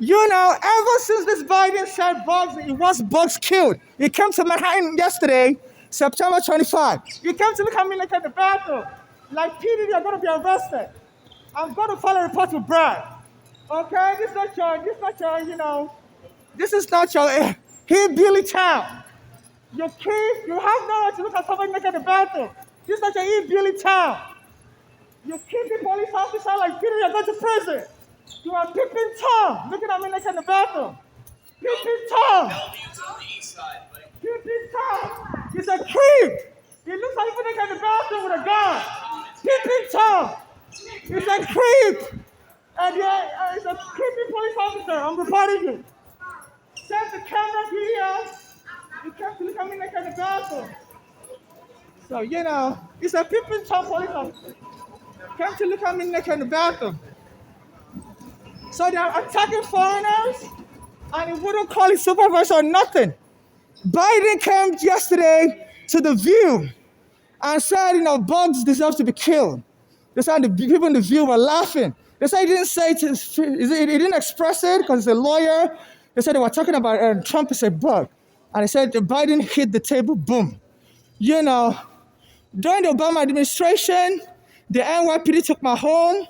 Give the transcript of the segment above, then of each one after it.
Ever since this Biden said bugs, he wants bugs killed. He came to Manhattan yesterday, September 25. He came to look at me like at the bathroom. Like, Peter, you're going to be arrested. I'm going to file a report to Brad. Okay? This is not this is not your hillbilly town. Your kids, you have no right to look at somebody naked in the bathroom. This is not your hillbilly town. You keep the police officer like Peter, you're going to prison. You are peeping Tom, looking at me naked in the bathroom. Peeping Tom. Peeping Tom. He's a creep. He looks like he's naked in the bathroom with a gun. Peeping Tom. He's a creep. And yeah, he's a creepy police officer. I'm reporting you. Send the camera video. You came to look at me naked in the bathroom. So, he's a peeping Tom police officer. Came to look at me naked in the bathroom. So they're attacking foreigners, and he wouldn't call his supervisor or nothing. Biden came yesterday to The View and said, bugs deserve to be killed. They said the people in The View were laughing. They said he didn't say it, he didn't express it because he's a lawyer. They said they were talking about Trump is a bug. And they said Biden hit the table, boom. During the Obama administration, the NYPD took my home,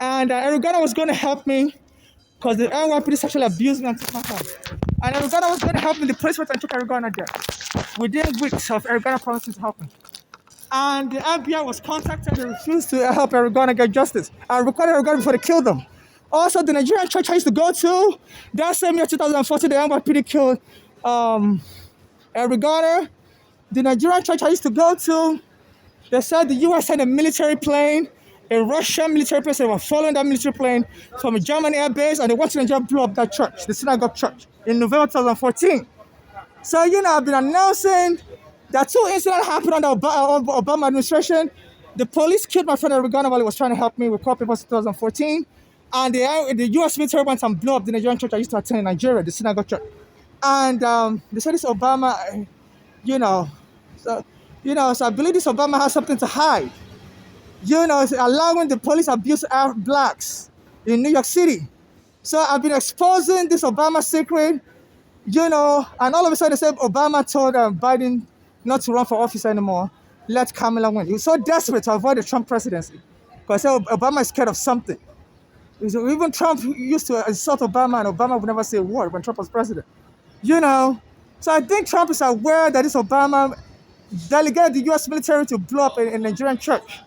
and Arizona was going to help me because the NYPD sexually abused me and took my home. And Arizona was going to help me. The police went and took Arizona there. Within weeks of Arizona promising to help me. And the FBI was contacted and refused to help Arizona get justice. I recorded Arizona before they killed them. Also, the Nigerian church I used to go to, that same year, 2014, the NYPD killed Arizona. The Nigerian church I used to go to, they said the U.S. sent a military plane, a Russian military plane, so they were following that military plane from a German air base, and they went to Nigeria and blew up that church, the synagogue church, in November 2014. So, I've been announcing that two incidents happened under Obama administration. The police killed my friend Arizona while he was trying to help me with court papers in 2014. And the U.S. military went and blew up the Nigerian church I used to attend in Nigeria, the synagogue church. And they said this Obama, so I believe this Obama has something to hide. It's allowing the police abuse blacks in New York City. So I've been exposing this Obama secret, and all of a sudden they said Obama told Biden not to run for office anymore. Let Kamala win. He was so desperate to avoid the Trump presidency because Obama is scared of something. Even Trump used to insult Obama, and Obama would never say a word when Trump was president. So I think Trump is aware that this Obama delegated the U.S. military to blow up a Nigerian church.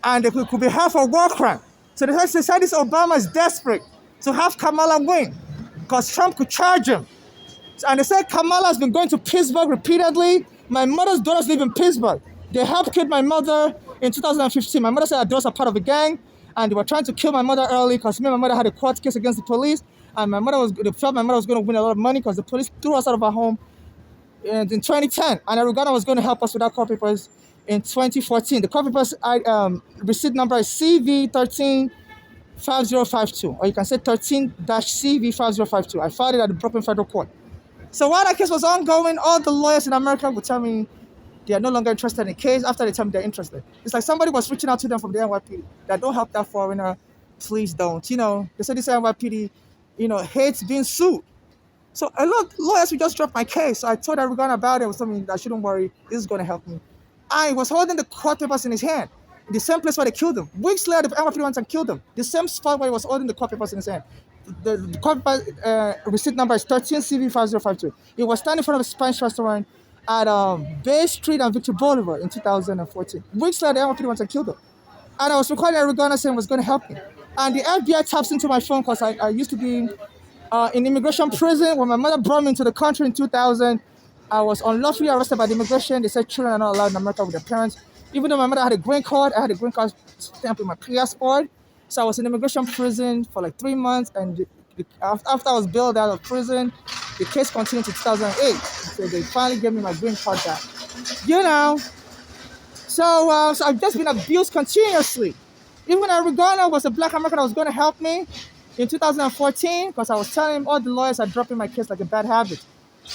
And it could be half a war crime. So they said this Obama is desperate to have Kamala win because Trump could charge him. And they said Kamala has been going to Pittsburgh repeatedly. My mother's daughters live in Pittsburgh. They helped kill my mother in 2015. My mother said her daughters are part of a gang, and they were trying to kill my mother early because me and my mother had a court case against the police. And they felt my mother was going to win a lot of money because the police threw us out of our home in 2010. And Arizona was going to help us with our court papers in 2014. The court papers receipt number is CV135052, or you can say 13-CV5052. I filed it at the Brooklyn Federal Court. So while that case was ongoing, all the lawyers in America would tell me they are no longer interested in the case after they tell me they're interested. It's like somebody was reaching out to them from the NYPD that don't help that foreigner, please don't. They said this NYPD, hates being sued. So a lot of lawyers would just drop my case. So I told Arizona about it. It was something that I shouldn't worry. This is going to help me. I was holding the court papers in his hand, the same place where they killed him. Weeks later, the NYPD went and killed him. The same spot where he was holding the court papers in his hand. The court paper, receipt number is 13CV5052. He was standing in front of a Spanish restaurant at Bay Street and Victor Boulevard in 2014. Weeks later, the NYPD went and killed him. And I was recording Arizona saying it was going to help me. And the FBI taps into my phone because I used to be in immigration prison. When my mother brought me into the country in 2000, I was unlawfully arrested by the immigration. They said children are not allowed in America with their parents. Even though my mother had a green card, I had a green card stamp with my passport. So I was in immigration prison for like 3 months. And after I was bailed out of prison, the case continued to 2008. So they finally gave me my green card back. So I've just been abused continuously. Even when Arizona was a black American that was going to help me in 2014, because I was telling him all the lawyers are dropping my case like a bad habit.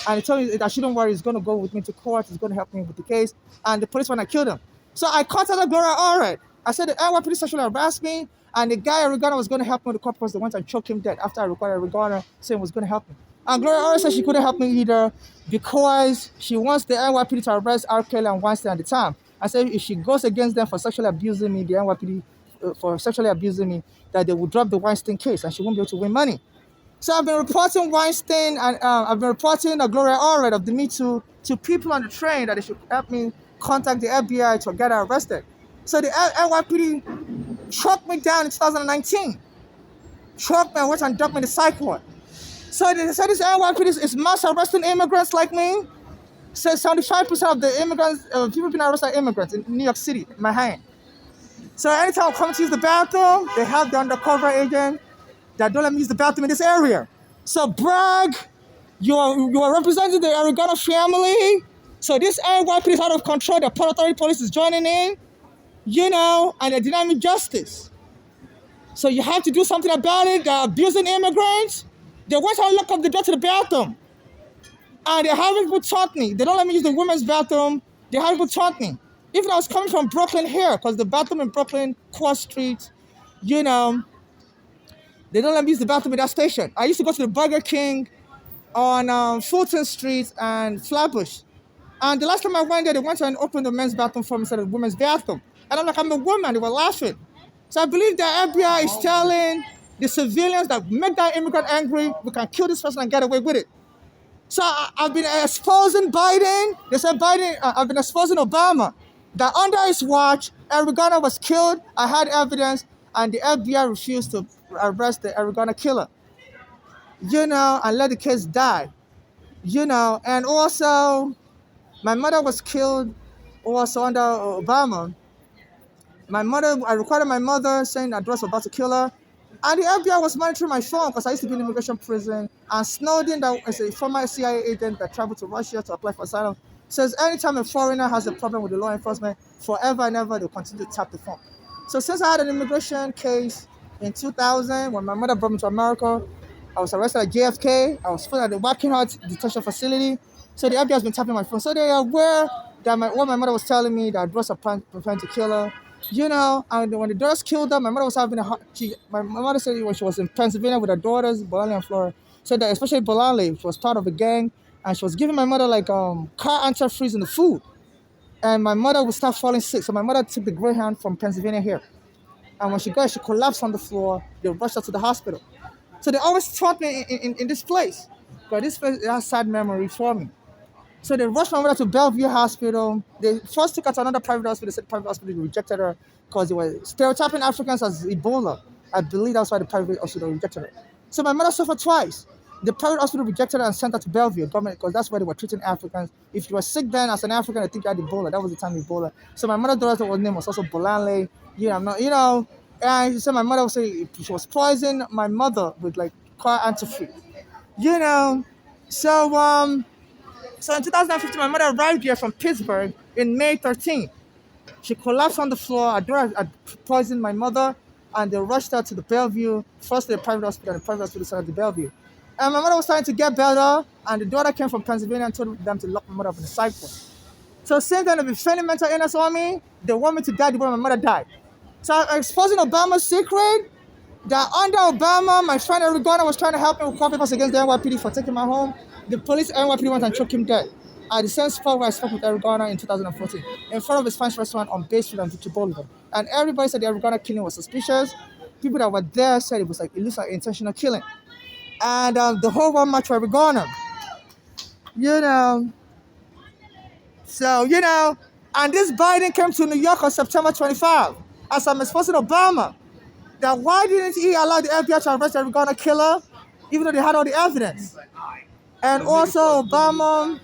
And he told me that I shouldn't worry, he's going to go with me to court, he's going to help me with the case. And the police went and killed him. So I contacted Gloria Allred. I said the NYPD sexually harassed me, and the guy at Regana was going to help me with the cop because they went and choked him dead after I recorded Regana saying he was going to help me. And Gloria always said she couldn't help me either because she wants the NYPD to arrest R. Kelly and Weinstein at the time. I said if she goes against them for sexually abusing me, the NYPD for sexually abusing me, that they will drop the Weinstein case and she won't be able to win money. So I've been reporting Weinstein and I've been reporting Gloria Allred of the Me Too to people on the train that they should help me contact the FBI to get her arrested. So the NYPD choked me down in 2019. Choked me and went and dumped me in the psych ward. So this NYPD is mass arresting immigrants like me. So 75% of the immigrants, people being arrested are immigrants in New York City, Manhattan. So anytime I come to use the bathroom, they have the undercover agent that don't let me use the bathroom in this area. So Bragg, you are representing the Aragona family. So this NYPD is out of control. The Port Authority police is joining in, and they're denying me justice. So you have to do something about it. They're abusing immigrants. They went and lock up the door to the bathroom. And they haven't even taught me. They don't let me use the women's bathroom. They haven't even taught me. Even I was coming from Brooklyn here, because the bathroom in Brooklyn, Quad Street, they don't let me use the bathroom in that station. I used to go to the Burger King on Fulton Street and Flatbush. And the last time I went there, they went and opened the men's bathroom for me instead of the women's bathroom. And I'm like, I'm a woman. They were laughing. So I believe that FBI is telling the civilians that make that immigrant angry, we can kill this person and get away with it. So I've been exposing Biden. They said Biden, I've been exposing Obama. That under his watch, Aragona was killed. I had evidence, and the FBI refused to arrest the Aragona killer. And let the case die. And also, my mother was killed also under Obama. I recorded my mother saying that Dross was about to kill her. And the FBI was monitoring my phone because I used to be in immigration prison. And Snowden, that is a former CIA agent that traveled to Russia to apply for asylum, says anytime a foreigner has a problem with the law enforcement, forever and ever, they'll continue to tap the phone. So since I had an immigration case in 2000, when my mother brought me to America, I was arrested at JFK. I was put at the Wackenhut detention facility. So the FBI has been tapping my phone. So they are aware that what my mother was telling me, that Dross was preparing to kill her. And when the Dross killed her, my mother was having my mother said when she was in Pennsylvania with her daughters, Bolale and Flora, said that especially Bolale, she was part of a gang, and she was giving my mother car antifreeze in the food. And my mother would start falling sick. So my mother took the Greyhound from Pennsylvania here. And when she got, she collapsed on the floor. They rushed her to the hospital. So they always taught me in this place. But this place has sad memory for me. So they rushed my mother to Bellevue Hospital. They first took her to another private hospital. They said the private hospital rejected her because they were stereotyping Africans as Ebola. I believe that's why the private hospital rejected her. So my mother suffered twice. The private hospital rejected her and sent her to Bellevue government because that's where they were treating Africans. If you were sick then as an African, I think you had Ebola. That was the time of Ebola. So my mother's daughter's name was also Bolale. And she said my mother would say she was poisoning my mother with car antifreeze. So in 2015, my mother arrived here from Pittsburgh in May 13th. She collapsed on the floor. I poisoned my mother, and they rushed her to the Bellevue, first to the private hospital, and the private hospital sent her to Bellevue. And my mother was starting to get better, and the daughter came from Pennsylvania and told them to lock my mother up in the psych ward. So since then, they've been feigning mental illness on me. They want me to die the way my mother died. So I'm exposing Obama's secret that under Obama, my friend Aragona was trying to help me with court papers against the NYPD for taking my home. The police NYPD went and choked him dead. At the same spot where I spoke with Aragona in 2014, in front of his French restaurant on Bay Street and Victory Boulevard. And everybody said the Aragona killing was suspicious. People that were there said it looks like intentional killing. And the whole world marched for Aragona. And this Biden came to New York on September 25. As I'm exposing Obama, that why didn't he allow the FBI to arrest Aragona killer, even though they had all the evidence? And also Obama,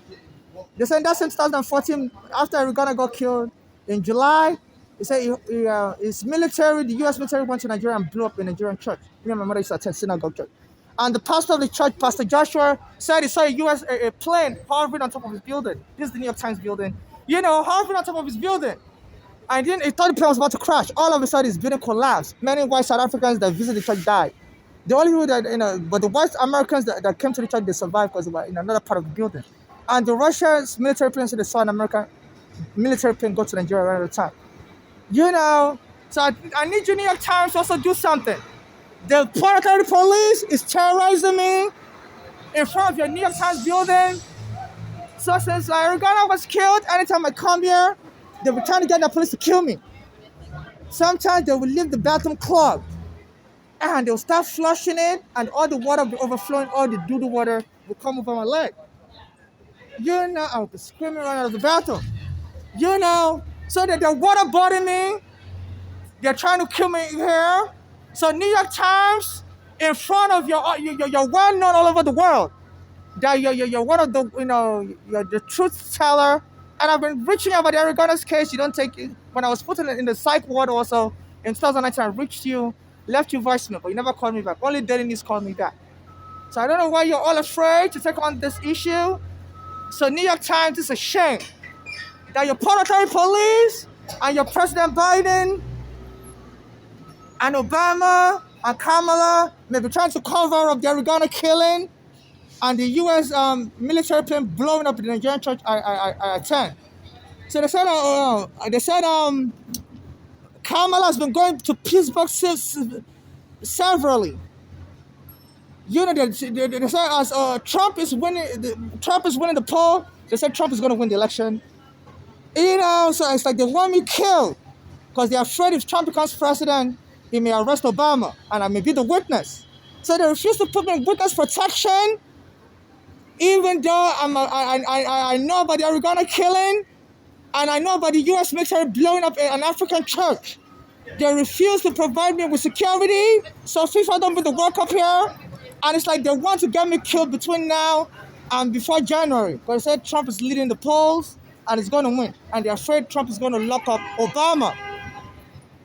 they said that's in 2014, after Aragona got killed in July, he said his military, the U.S. military went to Nigeria and blew up a Nigerian church. Me and my mother used to attend synagogue church. And the pastor of the church, Pastor Joshua, said he saw a plane hovering on top of his building. This is the New York Times building. Hovering on top of his building. And then he thought the plane was about to crash. All of a sudden, his building collapsed. Many white South Africans that visited the church died. The only people but the white Americans that came to the church, they survived because they were in another part of the building. And the Russians military plane said they saw an American military plane go to Nigeria around the time. So I need you, New York Times, to also do something. The Planetary Police is terrorizing me in front of your New York Times building. So since Arigana was killed, anytime I come here, they were trying to get the police to kill me. Sometimes they will leave the bathroom clogged and they'll start flushing it and all the water will be overflowing, all the doo-doo water will come over my leg. You know, I will be screaming right out of the bathroom. You know, so that they're waterboarding me. They're trying to kill me here. So New York Times, in front of you're well known all over the world. That you're one of the, you're the truth teller. And I've been reaching out about the Arigona's case. You don't take it. When I was put in the psych ward also in 2019, I reached you, left you voicemail, but you never called me back. Only Daily News called me back. So I don't know why you're all afraid to take on this issue. So New York Times, it's a shame that your Planetary Police and your President Biden and Obama and Kamala may be trying to cover up the Arigana killing and the U.S. Military plane blowing up the Nigerian church I attend. So they said Kamala has been going to Pittsburgh severally. You know, they said as Trump is winning the poll, they said Trump is going to win the election. You know, so it's like they want me killed because they're afraid if Trump becomes president, he may arrest Obama and I may be the witness. So they refuse to put me in witness protection, even though I know about the Arigana killing and I know about the U.S. military blowing up an African church. They refuse to provide me with security, so FIFA don't put the World Cup here. And it's like they want to get me killed between now and before January. But they said Trump is leading the polls and he's going to win. And they're afraid Trump is going to lock up Obama.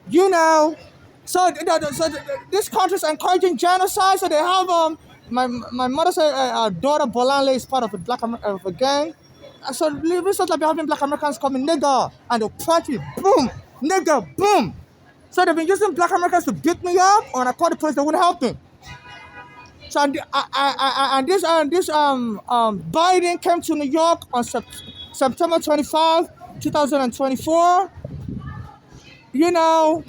You know, so this country is encouraging genocide. So they have my mother's daughter Bolanle is part of a gang. So recently I've been having Black Americans call me nigger and they'll punch me, boom, nigger, boom. So they've been using Black Americans to beat me up, and I called the police, they wouldn't help me. So this Biden came to New York on September 25, 2024. You know,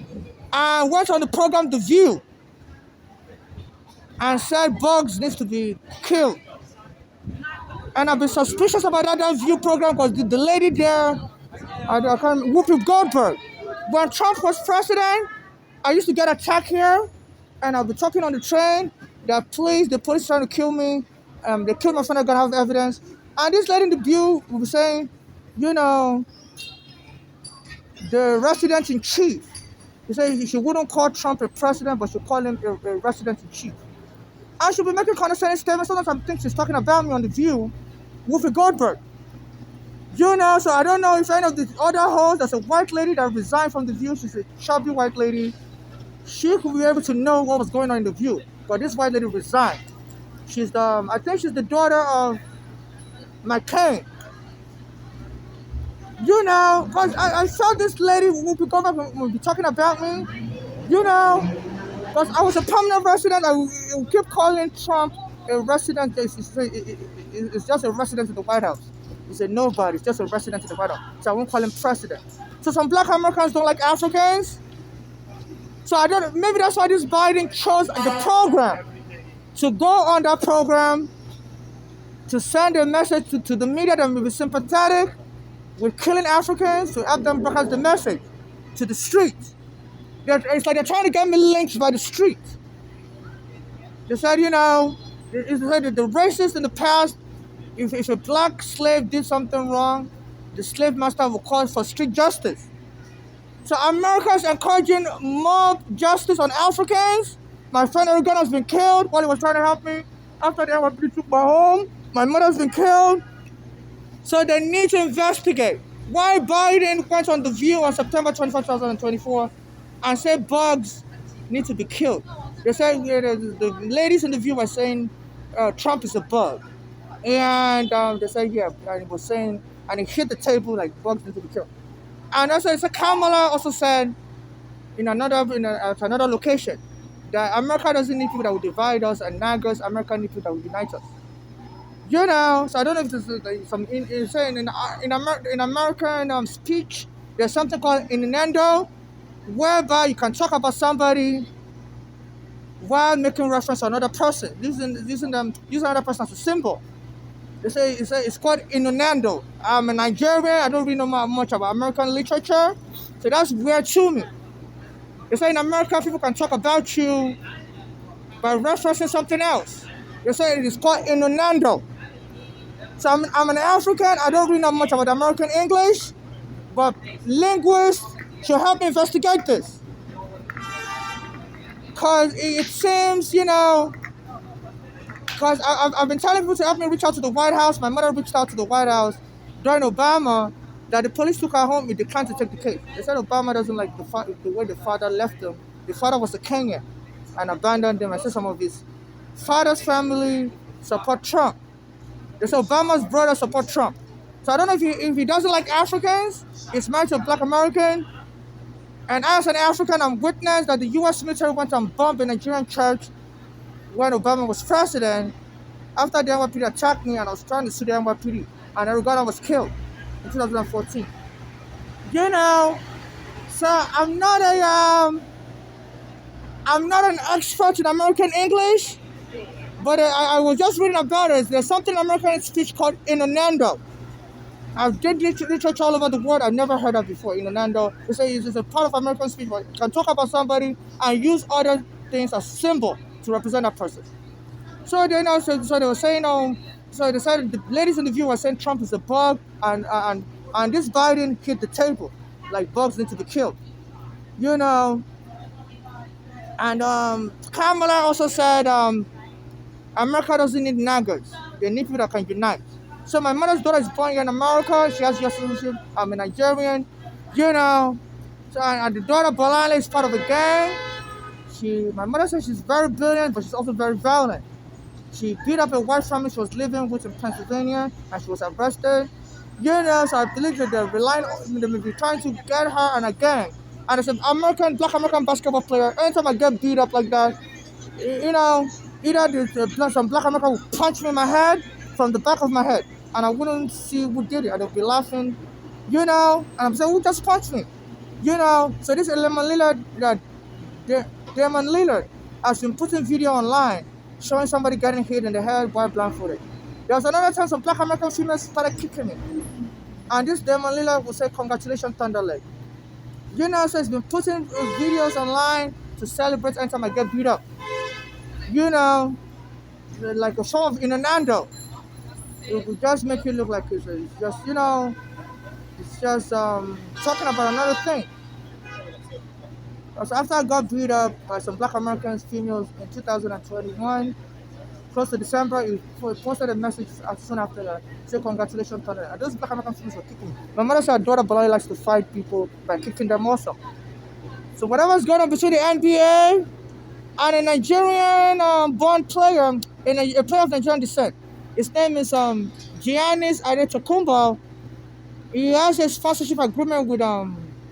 and went on the program The View and said Bugs needs to be killed. And I've been suspicious about that View program because the lady there, Whoopi Goldberg. When Trump was president, I used to get attacked here, and I'll be talking on the train. The police trying to kill me. They killed my friend. I'm gonna have evidence. And this lady in The View will be saying, you know, the resident in chief. He said she wouldn't call Trump a president, but she call him a resident in chief. I should be making condescending statements. Sometimes I think she's talking about me on The View, Whoopi Goldberg. You know, so I don't know if any of the other hosts, there's a white lady that resigned from The View. She's a chubby white lady. She could be able to know what was going on in The View. But this white lady resigned. I think she's the daughter of McCain. You know, because I saw this lady who would be talking about me. You know, because I was a permanent resident. I would keep calling Trump a resident. It's just a resident in the White House. He said, nobody, it's just a resident in the White House. So I won't call him president. So some Black Americans don't like Africans. So maybe that's why this Biden chose the program. To go on that program, to send a message to the media that will be sympathetic with killing Africans, to help them broadcast the message to the streets. It's like they're trying to get me lynched by the street. They said, you know, the racists in the past, if a black slave did something wrong, the slave master will call for street justice. So America is encouraging mob justice on Africans. My friend Arigana has been killed while he was trying to help me. After the NYPD took my home, my mother's been killed. So they need to investigate why Biden went on The View on September 25, 2024 and said bugs need to be killed. They said the ladies in The View were saying Trump is a bug. And they said, yeah, and he was saying, and he hit the table like bugs need to be killed. And also, Kamala also said at another location that America doesn't need people that will divide us and nag us. America needs people that will unite us. You know, so I don't know if this is some in American speech. There's something called innuendo. whereby you can talk about somebody while making reference to another person, using another person as a symbol. They say it's called innuendo. I'm a Nigerian. I don't really know much about American literature, so that's weird to me. They say in America people can talk about you by referencing something else. They say it is called innuendo. So I'm an African. I don't really know much about American English, but linguists should help me investigate this. Because it seems, because I've been telling people to help me reach out to the White House. My mother reached out to the White House during Obama that the police took her home. He declined to take the case. They said Obama doesn't like the way the father left him. The father was a Kenyan and abandoned him. I said some of his father's family support Trump. They said Obama's brother support Trump. So I don't know if he doesn't like Africans. He's married to a black American. And as an African, I'm witness that the U.S. military went and bombed a Nigerian church when Obama was president. After the NYPD attacked me and I was trying to sue the NYPD, and Erugana was killed in 2014. So I'm not an expert in American English, but I was just reading about it. There's something in American speech called innuendo. I've did literature all over the world. I've never heard of before. Innuendo. They say it's a part of American speech, but you can talk about somebody and use other things as symbol to represent that person. So they were saying, so they said the ladies in the view were saying Trump is a bug, and this Biden hit the table, like bugs need to be killed, And Kamala also said America doesn't need naggers; they need people that can unite. So my mother's daughter is born here in America. She has U.S. citizenship. I'm a Nigerian, So and the daughter Balale is part of a gang. My mother says she's very brilliant, but she's also very violent. She beat up a white family she was living with in Pennsylvania, and she was arrested. So I believe that they may be trying to get her and a gang. And as an black American basketball player, anytime I get beat up like that, either some black American would punch me in my head from the back of my head, and I wouldn't see who did it. I would be laughing, and I'm saying, who just punched me? So this Damon Lillard has been putting video online showing somebody getting hit in the head while blindfolded. There was another time some black American females started kicking me. And this Damon Lillard will say, congratulations, Thunderleg. So he's been putting videos online to celebrate anytime I get beat up. Like a form of innuendo. It will just make you look like it's just talking about another thing. So after I got beat up by some black American females in 2021, close to December, he posted a message soon after that, say congratulations, Thunder. And those black American females were kicking me. My mother said her daughter Balali likes to fight people by kicking them also. So whatever's going on between the NBA and a Nigerian born player, a player of Nigerian descent, his name is Giannis Adetokounmpo. He has a sponsorship agreement with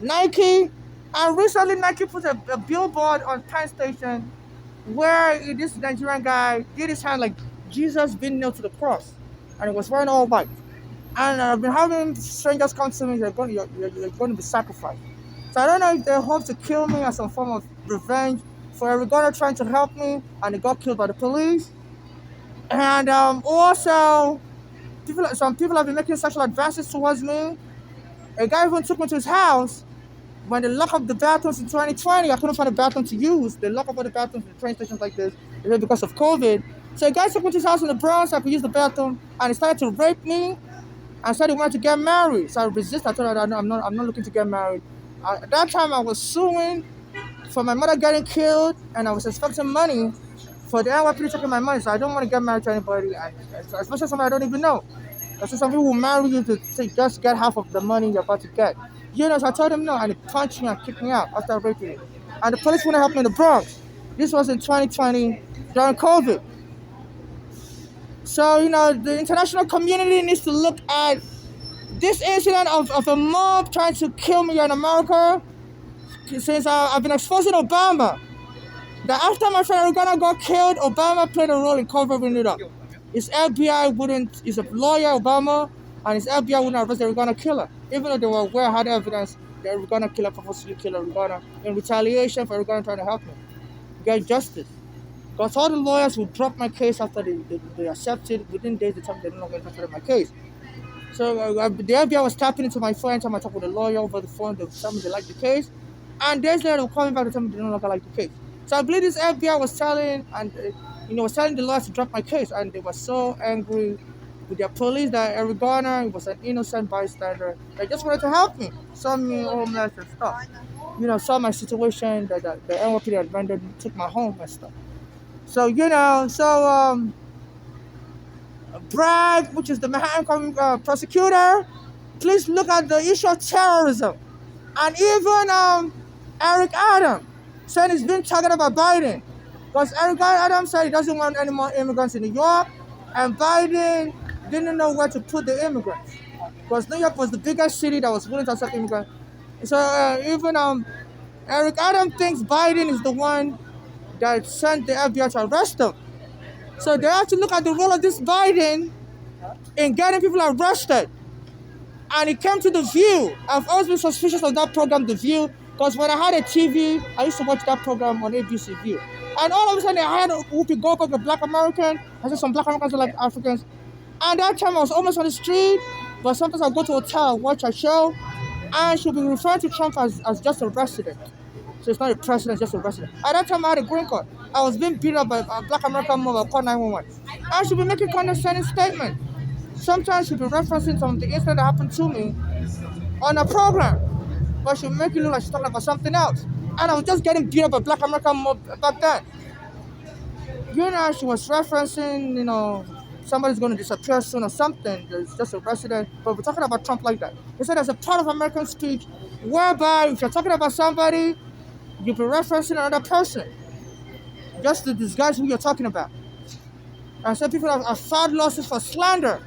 Nike. And recently, Nike put a billboard on Penn Station where this Nigerian guy did his hand like Jesus being nailed to the cross, and he was wearing all white. And I've been having strangers come to me, you're going to be sacrificed. So I don't know if they hope to kill me as some form of revenge for Erugana trying to help me, and he got killed by the police. And also, some people have been making sexual advances towards me. A guy even took me to his house. When they lock up the bathrooms in 2020, I couldn't find a bathroom to use. They lock up all the bathrooms in train stations like this because of COVID. So a guy took me to his house in the Bronx, I could use the bathroom, and he started to rape me and said he wanted to get married. So I resisted. I told her I'm not looking to get married. At that time, I was suing for my mother getting killed, and I was expecting money for the NYPD taking my money. So I don't want to get married to anybody, especially somebody I don't even know. So some people will marry you to just get half of the money you're about to get. So I told him no, and he punched me and kicked me out after raping me. And the police wouldn't help me in the Bronx. This was in 2020 during COVID. So, the international community needs to look at this incident of a mob trying to kill me here in America. Since I've been exposing Obama, that after my friend Erugana got killed, Obama played a role in covering it up. His he's a lawyer, Obama, and his FBI wouldn't arrest the Erugana killer, even though they were aware, had evidence Eric Garner killer purposely killed Eric Garner in retaliation for Eric Garner trying to help me get justice. Because all the lawyers who dropped my case after they accepted, within days they told me they're no longer interested in my case. So the FBI was tapping into my phone anytime I talk with a lawyer over the phone. They tell me they like the case. And days later, they'll call me back and tell me they no longer like the case. So I believe this FBI was telling, and was telling the lawyers to drop my case. And they were so angry with their police that Eric Garner was an innocent bystander. They just wanted to help me, saw me homeless and stuff. Saw my situation, that the NYPD had rendered, took my home and stuff. So, Bragg, which is the Manhattan prosecutor, please look at the issue of terrorism. And even Eric Adams said he's been targeted by Biden. Because Eric Adams said he doesn't want any more immigrants in New York, and Biden didn't know where to put the immigrants. Because New York was the biggest city that was willing to accept immigrants. So even Eric Adams thinks Biden is the one that sent the FBI to arrest him. So they have to look at the role of this Biden in getting people arrested. And it came to The View. I've always been suspicious of that program, The View, because when I had a TV, I used to watch that program on ABC View. And all of a sudden, I had Whoopi Goldberg, a black American. I said some black Americans are like Africans. And that time, I was almost on the street, but sometimes I'll go to a hotel, watch a show, and she'll be referring to Trump as just a resident. So it's not a president, just a resident. At that time, I had a green card. I was being beat up by a black American mother, called 911. And she'll be making condescending statements. Sometimes she'll be referencing some of the incident that happened to me on a program, but she'll make it look like she's talking about something else. And I was just getting beat up by a black American mob back then. She was referencing, somebody's going to disappear soon or something. There's just a resident. But we're talking about Trump like that. They said there's a part of American speech whereby if you're talking about somebody, you'll be referencing another person just to disguise who you're talking about. And some people have filed lawsuits for slander,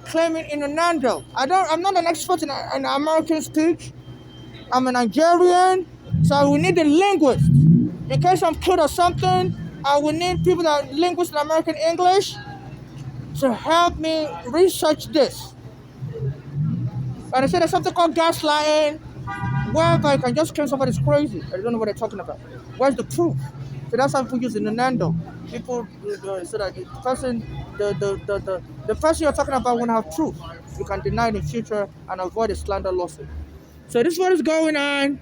claiming innuendo. I'm not an expert in American speech. I'm a Nigerian, so I will need a linguist. In case I'm killed or something, I will need people that are linguists in American English to help me research this. And I said there's something called gaslighting, whereby you can just claim somebody's crazy. I don't know what they're talking about. Where's the proof? So that's how people use innuendo. People, so that the person you're talking about won't have proof. You can deny it in future and avoid a slander lawsuit. So this is what is going on.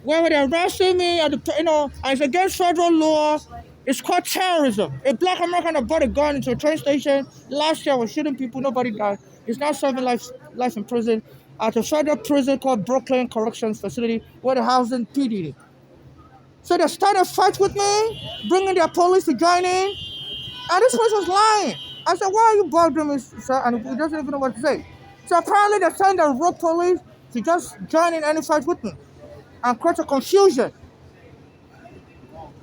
Where they're arresting me, and it's against federal law. It's called terrorism. A black American that brought a gun into a train station last year was shooting people. Nobody died. He's now serving life in prison at a federal prison called Brooklyn Corrections Facility, where they're housing PD. So they started a fight with me, bringing their police to join in, and this person was lying. I said, "Why are you bothering me, sir?" And he doesn't even know what to say. So apparently they're telling the rogue police to just join in any fight with me and create a confusion.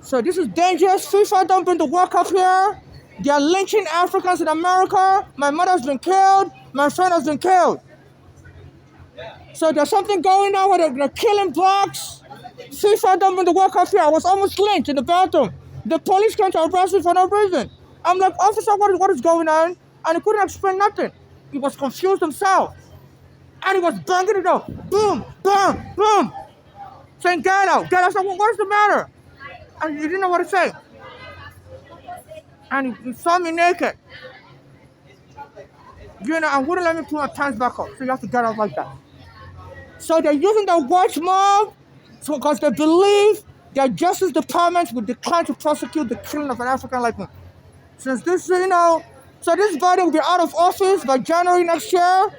So this is dangerous. FIFA don't bring the World Cup here. They are lynching Africans in America. My mother's been killed. My friend has been killed. So there's something going on where they're killing blacks. FIFA don't bring the World Cup here. I was almost lynched in the bathroom. The police came to arrest me for no reason. I'm like, "Officer, what is going on?" And he couldn't explain nothing. He was confused himself. And he was banging it up. Boom, boom, boom. Saying, "Get out, get out." I said, "Well, what's the matter?" And he didn't know what to say. And he saw me naked. And wouldn't let me put my pants back up. So you have to get out like that. So they're using the white mob because they believe their Justice Department would decline to prosecute the killing of an African like me. Since this, so this Biden will be out of office by January next year,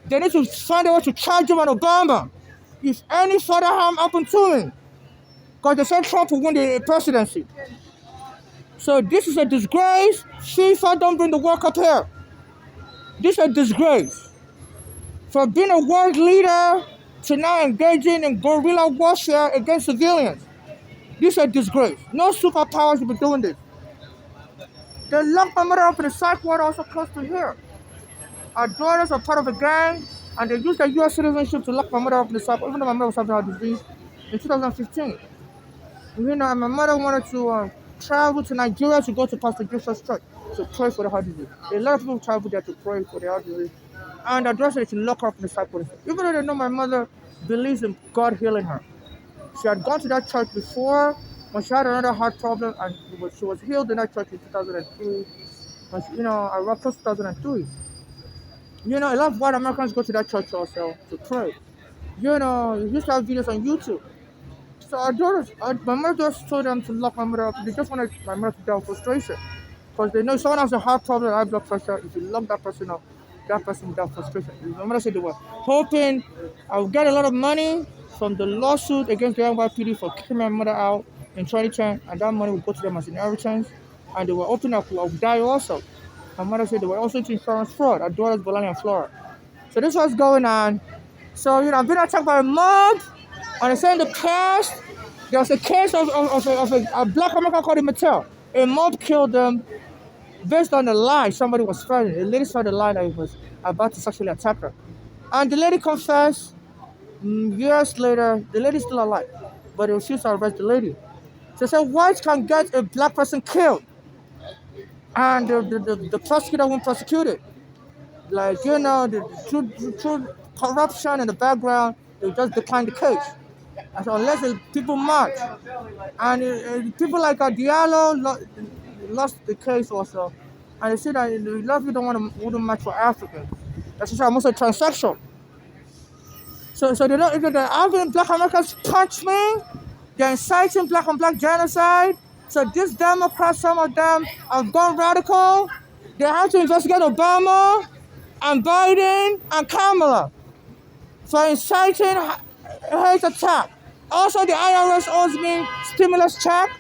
they need to find a way to charge him and Obama if any further harm happened to him. Because they said Trump will win the presidency. So this is a disgrace. FIFA don't bring the World Cup here. This is a disgrace. For being a world leader to now engaging in guerrilla warfare against civilians. This is a disgrace. No superpower should be doing this. They locked my mother up in the psych ward also close to here. Our daughters are part of a gang, and they used their U.S. citizenship to lock my mother up in the psych ward, even though my mother was having heart disease in 2015. My mother wanted to travel to Nigeria to go to Pastor Joseph's church to pray for the heart disease. A lot of people travel there to pray for the heart disease. And the address is to lock her up in the psych ward. Even though they know my mother believes in God healing her. She had gone to that church before when she had another heart problem, and she was healed in that church in 2003. When she, around 2003. A lot of white Americans go to that church also to pray. You used to have videos on YouTube. So my mother just told them to lock my mother up. They just wanted my mother to die of frustration. Because they know someone has a heart problem, high blood pressure. If you lock that person up, that person will die of frustration. My mother said they were hoping I would get a lot of money from the lawsuit against the NYPD for kicking my mother out in 2010, and that money would go to them as inheritance. And they were hoping I would die also. My mother said they were also into insurance fraud. Her daughter's Bologna in Florida. So this was going on. So, I've been attacked by a mob. And I said in the past, there was a case of a black American called Mattel. A mob killed them based on a lie somebody was spreading. The lady spread a lie that he was about to sexually attack her. And the lady confessed. Years later, the lady's still alive, but they refused to arrest the lady. So they said whites can get a black person killed, and the prosecutor won't prosecute it. Like, through corruption in the background, they just decline the case. And so unless the people march. And people like Diallo lost the case also. And they said that a lot of people wouldn't match for Africans. That's why I'm also transsexual. So they don't, if they're having black Americans punch me, they're inciting black on black genocide. So these Democrats, some of them have gone radical. They have to investigate Obama and Biden and Kamala for inciting hate attack. Also, the IRS owes me stimulus check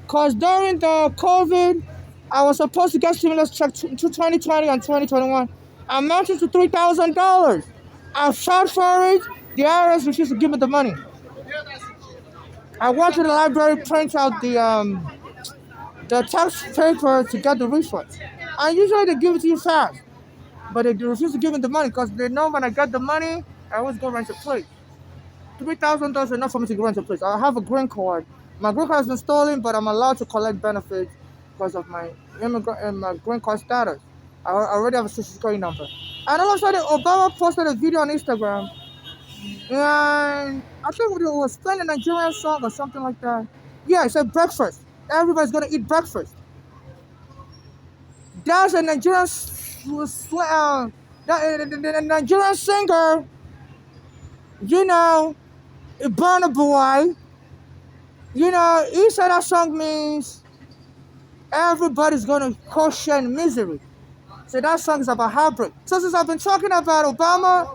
because during the COVID, I was supposed to get stimulus check to 2020 and 2021, amounting to $3,000. I fought for it. The IRS refused to give me the money. I went to the library, print out the tax paper to get the refund. And usually they give it to you fast. But they refuse to give me the money because they know when I get the money, I always go rent a place. $3,000 is enough for me to go rent a place. I have a green card. My green card has been stolen, but I'm allowed to collect benefits because of my immigrant and my green card status. I already have a social security number. And all of a sudden, Obama posted a video on Instagram, and I think it was playing a Nigerian song or something like that. Yeah, it said breakfast. Everybody's gonna eat breakfast. There's a Nigerian the Nigerian singer, Burna Boy. He said that song means everybody's gonna caution misery. So that song is about heartbreak. So since I've been talking about Obama,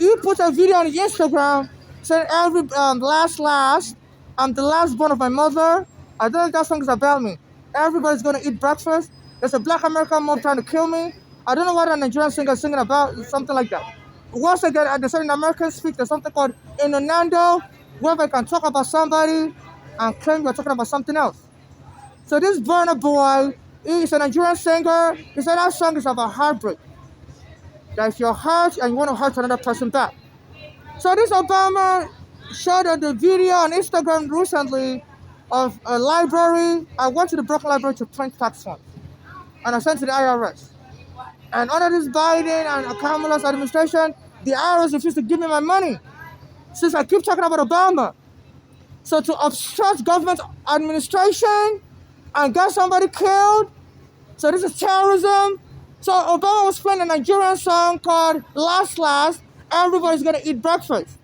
he put a video on his Instagram saying last, I'm the last born of my mother. I don't know if that song is about me. Everybody's gonna eat breakfast. There's a black American mob trying to kill me. I don't know what a Nigerian singer is singing about, something like that. Once again, at the certain American speak, there's something called innuendo, where I can talk about somebody and claim you're talking about something else. So this Burna Boy, he's a Nigerian singer. He said that song is about heartbreak. That if you're hurt and you want to hurt another person back. So this Obama showed the video on Instagram recently of a library. I went to the Brooklyn Library to print tax forms. And I sent to the IRS. And under this Biden and Kamala's administration, the IRS refused to give me my money. Since I keep talking about Obama. So to obstruct government administration and get somebody killed, so this is terrorism. So Obama was playing a Nigerian song called Last, Everybody's Gonna Eat Breakfast.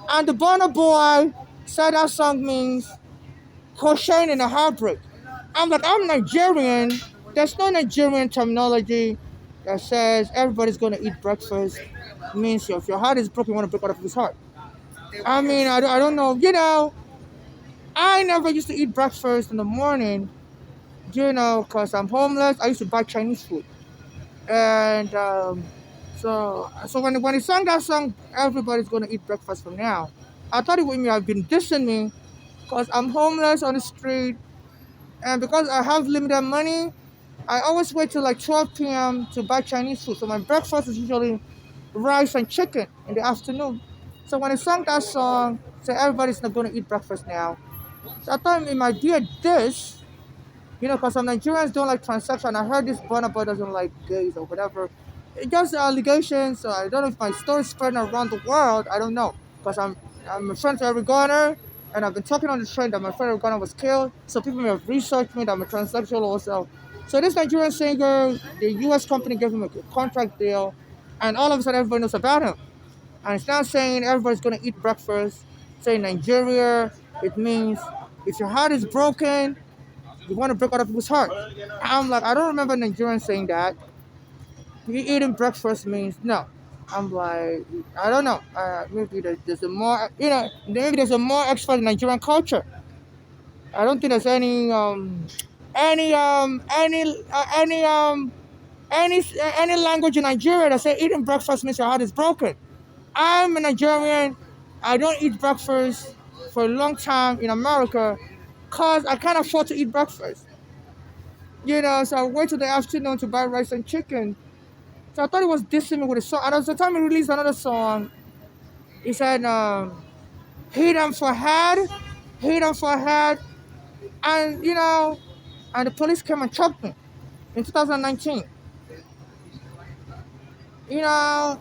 And the Burna Boy said that song means crocheting in a heartbreak. I'm like, I'm Nigerian. There's no Nigerian terminology that says everybody's gonna eat breakfast. It means if your heart is broken, you want to break out of his heart. I mean, I don't know. I never used to eat breakfast in the morning, because I'm homeless. I used to buy Chinese food. And so when he sang that song, everybody's gonna eat breakfast from now, I thought it would have been dissing me because I'm homeless on the street. And because I have limited money, I always wait till like 12 p.m. to buy Chinese food. So my breakfast is usually rice and chicken in the afternoon. So when I sang that song, so everybody's not going to eat breakfast now. So I thought it might be a diss, because some Nigerians don't like transsexual. And I heard this Burna Boy doesn't like gays or whatever. It's just allegations. So I don't know if my story is spreading around the world. I don't know. Because I'm a friend to Eric Garner, and I've been talking on the train that my friend Eric Garner was killed. So people may have researched me that I'm a transsexual also. So this Nigerian singer, the U.S. company gave him a contract deal, and all of a sudden everybody knows about him. And it's not saying everybody's gonna eat breakfast. Saying Nigeria, it means if your heart is broken, you want to break other people's heart. I'm like, I don't remember Nigerians saying that. You eating breakfast means no. I'm like, I don't know. Maybe there's a more, maybe there's a more expert in Nigerian culture. I don't think there's any, any language in Nigeria that say eating breakfast means your heart is broken. I'm a Nigerian. I don't eat breakfast for a long time in America because I can't afford to eat breakfast. So I wait till the afternoon to buy rice and chicken. So I thought he was dissing me with a song. And at the time he released another song, he said, hit him for head, hit him for head. And, and the police came and chopped me in 2019. And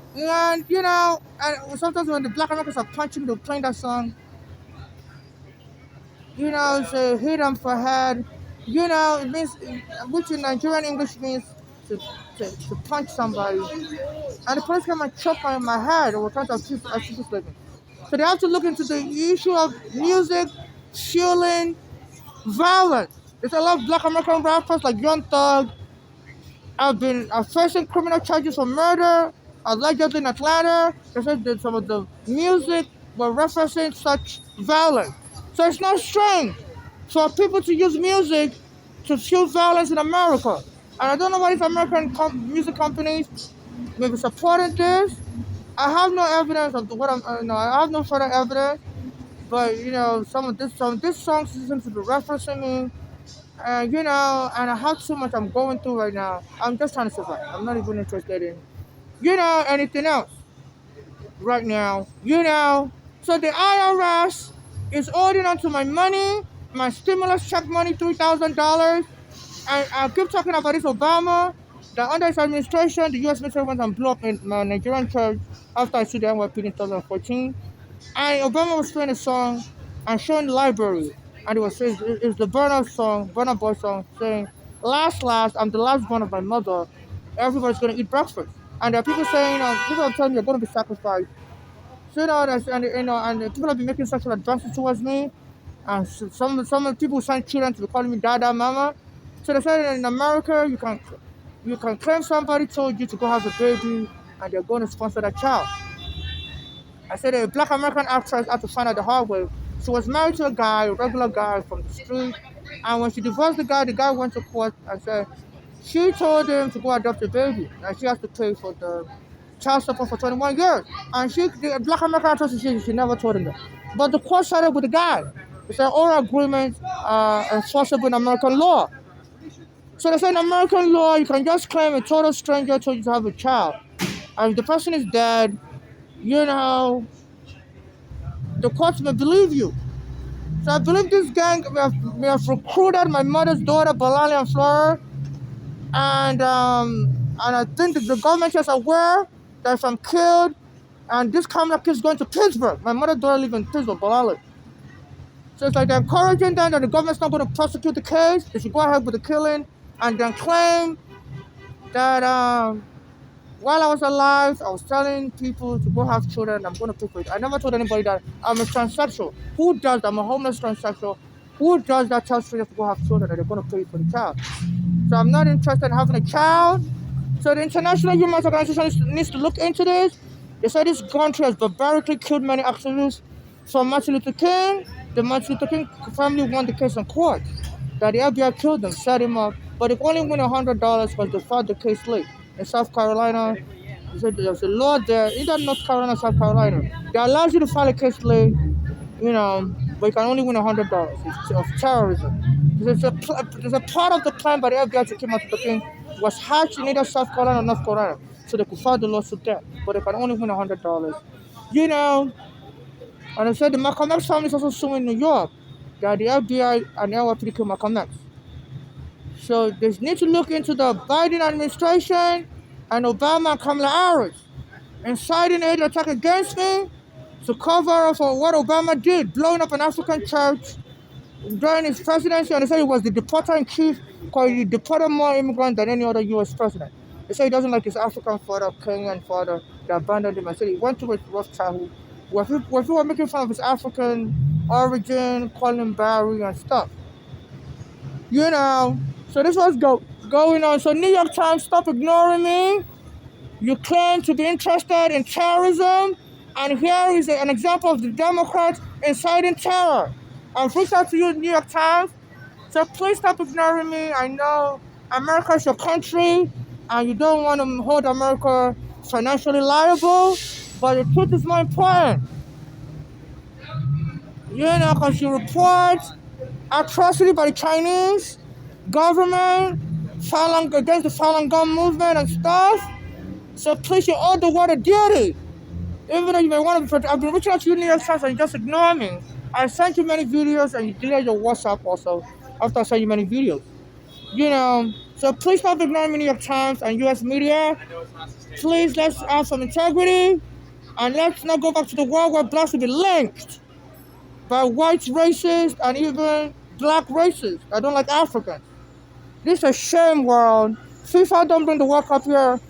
sometimes when the black Americans are punching, they're playing that song. So hit him for head. It means, which in Nigerian English means to punch somebody. And the police came and chopped my head or were trying to assist me. So they have to look into the issue of music fueling violence. There's a lot of black American rappers like Young Thug have been facing criminal charges for murder, allegedly in Atlanta. They said that some of the music were referencing such violence. So it's not strange for people to use music to fuel violence in America. And I don't know why these American music companies may be supporting this. I have no evidence of what I have no further evidence, but some of this song seems to be referencing me, and I have so much I'm going through right now. I'm just trying to survive. I'm not even interested in, anything else right now. So the IRS is holding onto my money, my stimulus check money, $3,000, and I keep talking about this Obama. That under his administration, the U.S. military went and blew up in my Nigerian church after I sued the NYPD in 2014. And Obama was playing a song and showing the library. And it was the Burna Boy song, saying, last, I'm the last born of my mother. Everybody's going to eat breakfast. And there are people saying, people are telling me you're going to be sacrificed. So, and people have been making sexual advances towards me. And some people send children to be calling me Dada Mama. So they said in America, you can claim somebody told you to go have a baby and they're going to sponsor that child. I said a black American actress had to find out the hard way. She was married to a regular guy from the street, and when she divorced the guy went to court and said she told him to go adopt a baby, and she has to pay for the child support for 21 years. And the black American actress, she never told him that. But the court sided with the guy. It's an oral agreement enforceable in American law. So they say in American law, you can just claim a total stranger told you to have a child. And if the person is dead, the courts may believe you. So I believe this gang may have recruited my mother's daughter, Balali and Flora. And I think that the government is aware that if I'm killed, and this Kamala kid is going to Pittsburgh. My mother's daughter lives in Pittsburgh, Balali. So it's like they're encouraging them that the government's not going to prosecute the case. They should go ahead with the killing and then claim that while I was alive, I was telling people to go have children. I'm going to pay for it. I never told anybody that I'm a transsexual. Who does that? I'm a homeless transsexual. Who does that tells strangers to go have children and they're going to pay for the child? So I'm not interested in having a child. So the International Human Rights Organization needs to look into this. They say this country has barbarically killed many activists from Martin Luther King. The Martin Luther King family won the case in court. That the FBI killed them, set him up. But they only win $100 because they filed the case late. In South Carolina, there's a law there, either North Carolina or South Carolina, that allows you to file a case late, but you can only win $100 of terrorism. There's a part of the plan by the FBI to kill Martin Luther King was hatched in either South Carolina or North Carolina, so they could file the lawsuit there, but they can only win $100. And I said the Malcolm X family is also suing New York, that the FBI and the NYPD killed Malcolm X. So they need to look into the Biden administration and Obama and Kamala Harris inciting an attack against me to cover up for what Obama did, blowing up an African church during his presidency, and they said he was the deporter in chief because he deported more immigrants than any other U.S. president. They say he doesn't like his African father, Kenyan father, they abandoned him and said he went through a rough childhood. Where people were making fun of his African origin, calling him Barry and stuff. You know, so this was going on. So New York Times, stop ignoring me. You claim to be interested in terrorism, and here is an example of the Democrats inciting terror. I've reached out to you, New York Times, so please stop ignoring me. I know America is your country, and you don't want to hold America financially liable, but the truth is more important. You know, because you report atrocity by the Chinese government, against the Falun Gong movement and stuff. So please, you owe the world a duty. Even though you may want to be, I've been reaching out to you, New York Times, and you just ignore me. I sent you many videos, and you delete your WhatsApp also after I sent you many videos. You know, so please stop ignoring me, New York Times and U.S. media. Please, let's have some integrity, and let's not go back to the world where blacks will be lynched by white racists and even black racists. I don't like Africans. This is a shame, world. FIFA don't bring the World Cup here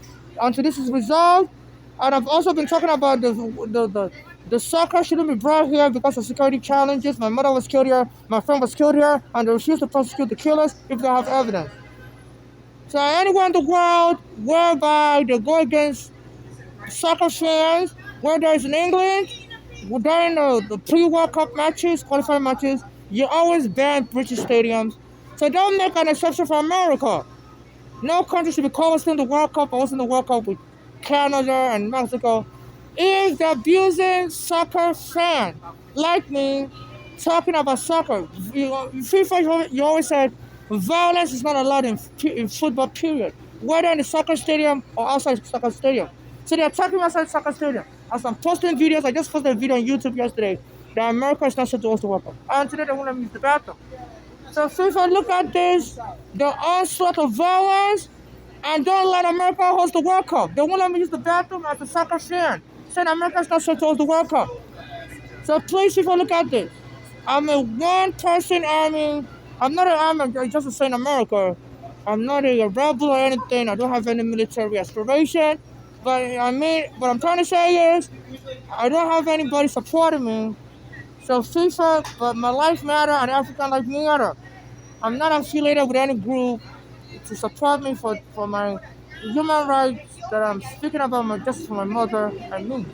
until this is resolved. And I've also been talking about the soccer shouldn't be brought here because of security challenges. My mother was killed here, my friend was killed here, and they refuse to prosecute the killers if they have evidence. So anywhere in the world whereby they go against soccer fans, whether it's in England, during the pre-World Cup matches, qualifying matches, you always ban British stadiums. So don't make an exception for America. No country should be hosting the World Cup or hosting the World Cup with Canada and Mexico. If they're abusing soccer fans like me, talking about soccer, FIFA, you always said violence is not allowed in football, period. Whether in the soccer stadium or outside the soccer stadium. So they're attacking outside the soccer stadium. As I'm posting videos, I just posted a video on YouTube yesterday that America is not supposed to host the World Cup. And today they won't let me use the bathroom. So FIFA, look at this, the onslaught of violence, and don't let America host the World Cup. They won't let me use the bathroom as a soccer fan, saying America's not supposed to host the World Cup. So please, FIFA, look at this. I'm a one-person army. I'm not an army just to say in America. I'm not a rebel or anything. I don't have any military aspiration. But I mean, what I'm trying to say is, I don't have anybody supporting me. So FIFA, but my life matter and African life matter. I'm not affiliated with any group to support me for my human rights that I'm speaking about, my justice for my mother and me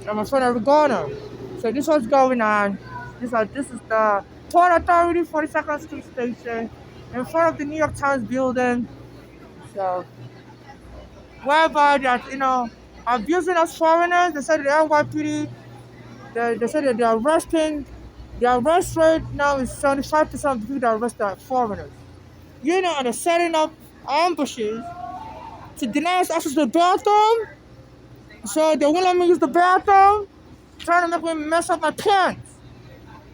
and my friend Arigona. So this is what's going on. This is the Port Authority 42nd Street Station in front of the New York Times building. So whereby that abusing us foreigners. They said the NYPD. They said that the arrest rate now is 75% of the people that arrest are foreigners. And they're setting up ambushes to deny us access to the bathroom. So they won't let me use the bathroom, trying to make me mess up my pants.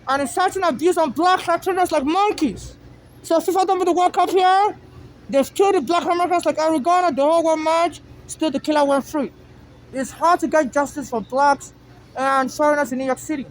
And inciting abuse on black Latinos like monkeys. So if I don't put the World Cup here, they've killed the black Americans like Arizona, the whole world march, still the killer went free. It's hard to get justice for blacks and foreigners in New York City.